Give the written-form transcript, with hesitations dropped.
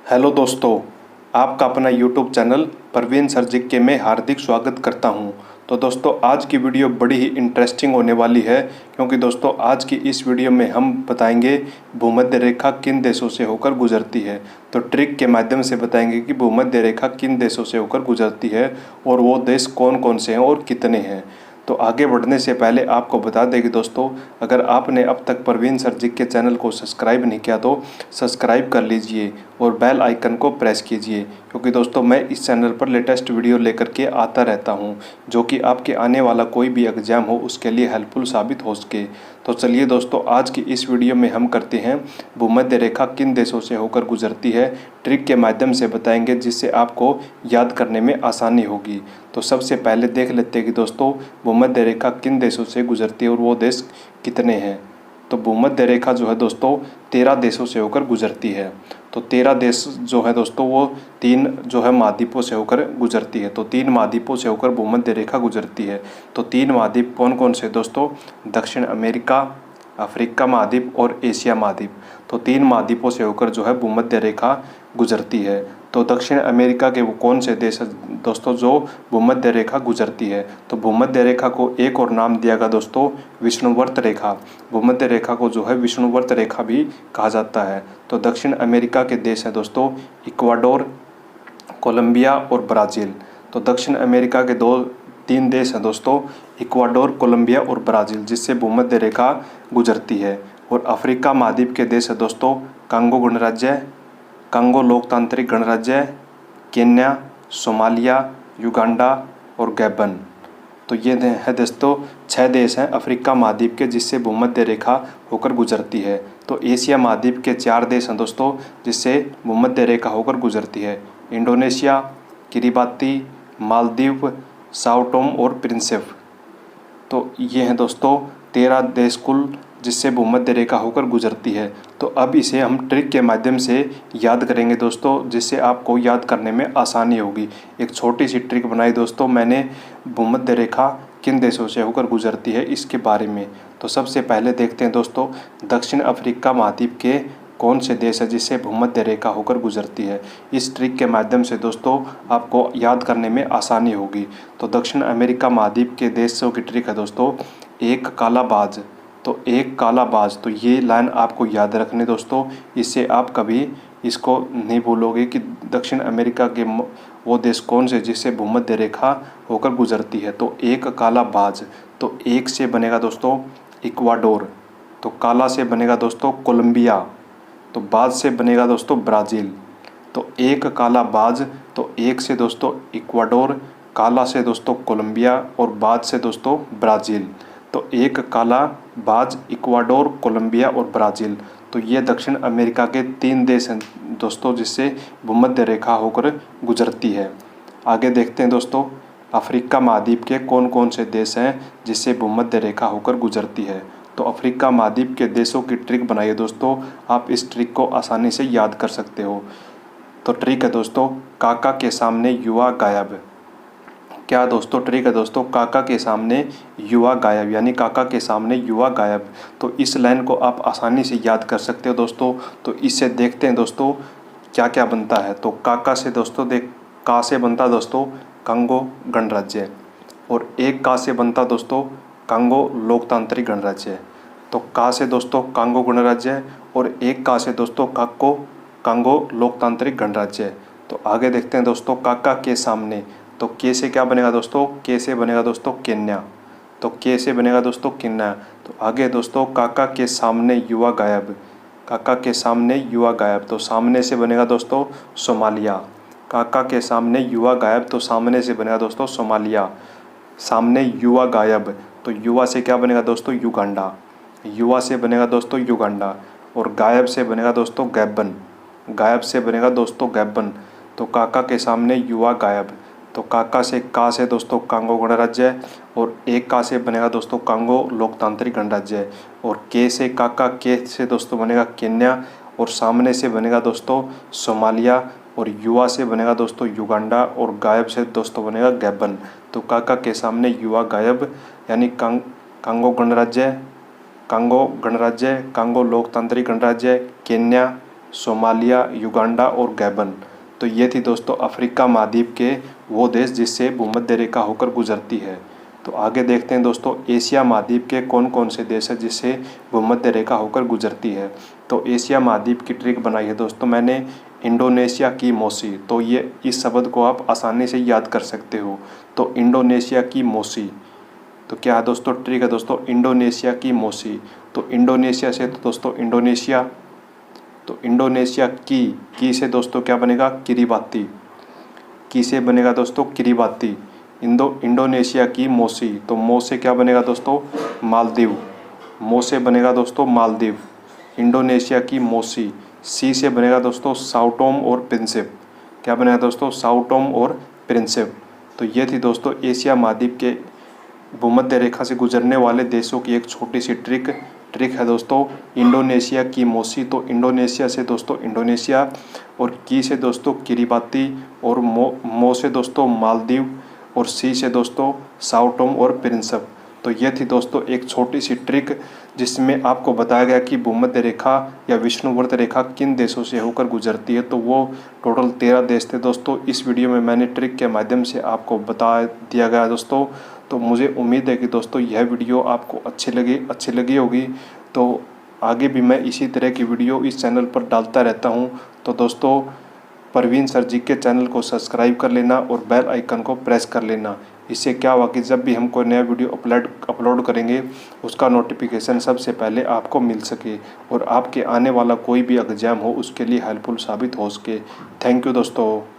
Hello दोस्तों, आपका अपना यूट्यूब चैनल परवीन सर जी के में हार्दिक स्वागत करता हूं। तो दोस्तों, आज की वीडियो बड़ी ही इंटरेस्टिंग होने वाली है, क्योंकि दोस्तों आज की इस वीडियो में हम बताएंगे भूमध्य रेखा किन देशों से होकर गुजरती है। तो ट्रिक के माध्यम से बताएंगे कि भूमध्य रेखा किन देशों से होकर गुजरती है और वो देश कौन कौन से हैं और कितने हैं। तो आगे बढ़ने से पहले आपको बता दें कि दोस्तों, अगर आपने अब तक परवीन सर जी के चैनल को सब्सक्राइब नहीं किया तो सब्सक्राइब कर लीजिए और बेल आइकन को प्रेस कीजिए, क्योंकि दोस्तों मैं इस चैनल पर लेटेस्ट वीडियो लेकर के आता रहता हूं, जो कि आपके आने वाला कोई भी एग्जाम हो उसके लिए हेल्पफुल साबित हो सके। तो चलिए दोस्तों, आज की इस वीडियो में हम करते हैं भूमध्य रेखा किन देशों से होकर गुजरती है, ट्रिक के माध्यम से बताएंगे जिससे आपको याद करने में आसानी होगी। तो सबसे पहले देख लेते हैं कि दोस्तों भूमध्य रेखा किन देशों से गुजरती है और वो देश कितने हैं। तो भूमध्य रेखा जो है दोस्तों 13 देशों से होकर गुजरती है। तो 13 देश जो है दोस्तों वो 3 जो है महाद्वीपों से होकर गुजरती है। तो 3 महाद्वीपों से होकर भूमध्य रेखा गुजरती है। तो 3 महाद्वीप कौन कौन से दोस्तों? दक्षिण अमेरिका, अफ्रीका महाद्वीप और एशिया महाद्वीप। तो 3 महाद्वीपों से होकर जो है भूमध्य रेखा गुजरती है। तो दक्षिण अमेरिका के वो कौन से देश हैं दोस्तों जो भूमध्य रेखा गुजरती है? तो भूमध्य रेखा को एक और नाम दिया गया दोस्तों, विषुववृत्त रेखा। भूमध्य रेखा को जो है विषुववृत्त रेखा भी कहा जाता है। तो दक्षिण अमेरिका के देश हैं दोस्तों इक्वाडोर, कोलंबिया और ब्राज़ील। तो दक्षिण अमेरिका के 3 देश हैं दोस्तों, इक्वाडोर, कोलंबिया और ब्राज़ील, जिससे भूमध्य रेखा गुजरती है। और अफ्रीका महाद्वीप के देश है दोस्तों कांगो गणराज्य, कांगो लोकतांत्रिक गणराज्य, केन्या, सोमालिया, युगांडा और गैबन। तो ये है दोस्तों 6 देश हैं अफ्रीका महाद्वीप के जिससे भूमध्य रेखा होकर गुजरती है। तो एशिया महाद्वीप के 4 देश हैं दोस्तों जिससे भूमध्य रेखा होकर गुजरती है, Indonesia, Kiribati, Maldives, Sao Tomé और प्रिंसिप। तो ये हैं दोस्तों 13 देश कुल जिससे भूमध्य रेखा होकर गुजरती है। तो अब इसे हम ट्रिक के माध्यम से याद करेंगे दोस्तों, जिससे आपको याद करने में आसानी होगी। एक छोटी सी ट्रिक बनाई दोस्तों मैंने भूमध्य रेखा किन देशों से होकर गुजरती है इसके बारे में। तो सबसे पहले देखते हैं दोस्तों, दक्षिण अफ्रीका महाद्वीप के कौन से देश है जिससे भूमध्य रेखा होकर गुजरती है। इस ट्रिक के माध्यम से दोस्तों आपको याद करने में आसानी होगी। तो दक्षिण अमेरिका महाद्वीप के देशों की ट्रिक है दोस्तों, एक काला बाज। तो एक काला बाज, तो ये लाइन आपको याद रखनी दोस्तों, इससे आप कभी इसको नहीं भूलोगे कि दक्षिण अमेरिका के वो देश कौन से जिससे भूमध्य रेखा होकर गुजरती है। तो एक काला बाज, तो एक से बनेगा दोस्तों इक्वाडोर, तो काला से बनेगा दोस्तों कोलंबिया, तो बाज से बनेगा दोस्तों ब्राज़ील। तो एक काला बाज, तो एक से दोस्तों इक्वाडोर, काला से दोस्तों कोलंबिया और बाज से दोस्तों ब्राज़ील। तो एक काला बाज, इक्वाडोर, कोलंबिया और ब्राज़ील। तो ये दक्षिण अमेरिका के 3 देश हैं दोस्तों जिससे भूमध्य रेखा होकर गुजरती है। आगे देखते हैं दोस्तों, अफ्रीका महाद्वीप के कौन कौन से देश हैं जिससे भूमध्य रेखा होकर गुजरती है। तो अफ्रीका महाद्वीप के देशों की ट्रिक बनाइए दोस्तों, आप इस ट्रिक को आसानी से याद कर सकते हो। तो ट्रिक है दोस्तों, काका के सामने युवा गायब। क्या दोस्तों ट्रिक है दोस्तों, काका के सामने युवा गायब, यानी काका के सामने युवा गायब। तो इस लाइन को आप आसानी से याद कर सकते हो दोस्तों। तो इससे देखते हैं दोस्तों क्या क्या बनता है। तो काका से दोस्तों का से बनता दोस्तों कांगो गणराज्य, और एक का से बनता दोस्तों कांगो लोकतांत्रिक गणराज्य। तो का से दोस्तों कांगो गणराज्य और एक का से दोस्तों कांगो लोकतांत्रिक गणराज्य। तो आगे देखते हैं दोस्तों, काका के सामने, तो के से क्या बनेगा दोस्तों? के से बनेगा दोस्तों केन्या, तो के से बनेगा दोस्तों केन्या। तो आगे दोस्तों, काका के सामने युवा गायब, काका के सामने युवा गायब, तो सामने से बनेगा दोस्तों सोमालिया। काका के सामने युवा गायब, तो सामने से बनेगा दोस्तों सोमालिया। सामने युवा गायब, तो युवा से क्या बनेगा दोस्तों? युगांडा। युवा से बनेगा दोस्तों युगांडा, और गायब से बनेगा दोस्तों गैबन। गायब से बनेगा दोस्तों गैबन। तो काका के सामने युवा गायब, तो काका से का से दोस्तों कांगो गणराज्य, और एक का से बनेगा दोस्तों कांगो लोकतांत्रिक गणराज्य, और के से काका के से दोस्तों बनेगा केन्या, और सामने से बनेगा दोस्तों सोमालिया, और युवा से बनेगा दोस्तों युगांडा, और गायब से दोस्तों बनेगा गैबन। तो काका के सामने युवा गायब यानी कांगो गणराज्य, कांगो लोकतांत्रिक गणराज्य, केन्या, सोमालिया, युगांडा और गैबन। तो ये थी दोस्तों अफ्रीका महाद्वीप के वो देश जिससे भूमध्य रेखा होकर गुजरती है। तो आगे देखते हैं दोस्तों एशिया महाद्वीप के कौन कौन से देश हैं जिससे भूमध्य रेखा होकर गुजरती है। तो एशिया महाद्वीप की ट्रिक बनाई है दोस्तों मैंने, इंडोनेशिया की मौसी। तो ये इस शब्द को आप आसानी से याद कर सकते हो। तो इंडोनेशिया की मौसी, तो क्या है दोस्तों ट्रिक है दोस्तों, इंडोनेशिया की मौसी। तो इंडोनेशिया से तो दोस्तों इंडोनेशिया, तो इंडोनेशिया की से दोस्तों क्या बनेगा, किरिबाती। की से बनेगा दोस्तों किरिबाती। इंडोनेशिया की मौसी, तो मौ से क्या बनेगा दोस्तों, मालदीव। मौ से बनेगा दोस्तों मालदीव। इंडोनेशिया की मौसी। सी से बनेगा दोस्तों साओ टोम और प्रिंसिप। क्या बनेगा दोस्तों, साओ टोम और प्रिंसिप। तो ये थी दोस्तों एशिया महाद्वीप के भूमध्य रेखा से गुजरने वाले देशों की एक छोटी सी ट्रिक है दोस्तों, इंडोनेशिया की मौसी। तो इंडोनेशिया से दोस्तों इंडोनेशिया, और की से दोस्तों किरिबाती, और मो से दोस्तों मालदीव, और सी से दोस्तों साओ टोम और प्रिंसिप। तो ये थी दोस्तों एक छोटी सी ट्रिक जिसमें आपको बताया गया कि भूमध्य रेखा या विषुववृत्त रेखा किन देशों से होकर गुजरती है। तो वो टोटल 13 देश थे दोस्तों। इस वीडियो में मैंने ट्रिक के माध्यम से आपको बता दिया गया दोस्तों। तो मुझे उम्मीद है कि दोस्तों यह वीडियो आपको अच्छी लगी होगी। तो आगे भी मैं इसी तरह की वीडियो इस चैनल पर डालता रहता हूँ। तो दोस्तों परवीन सर जी के चैनल को सब्सक्राइब कर लेना और बेल आइकन को प्रेस कर लेना। इससे क्या हुआ कि जब भी हम कोई नया वीडियो अपलोड करेंगे उसका नोटिफिकेशन सबसे पहले आपको मिल सके और आपके आने वाला कोई भी एग्जाम हो उसके लिए हेल्पफुल साबित हो सके। थैंक यू दोस्तों।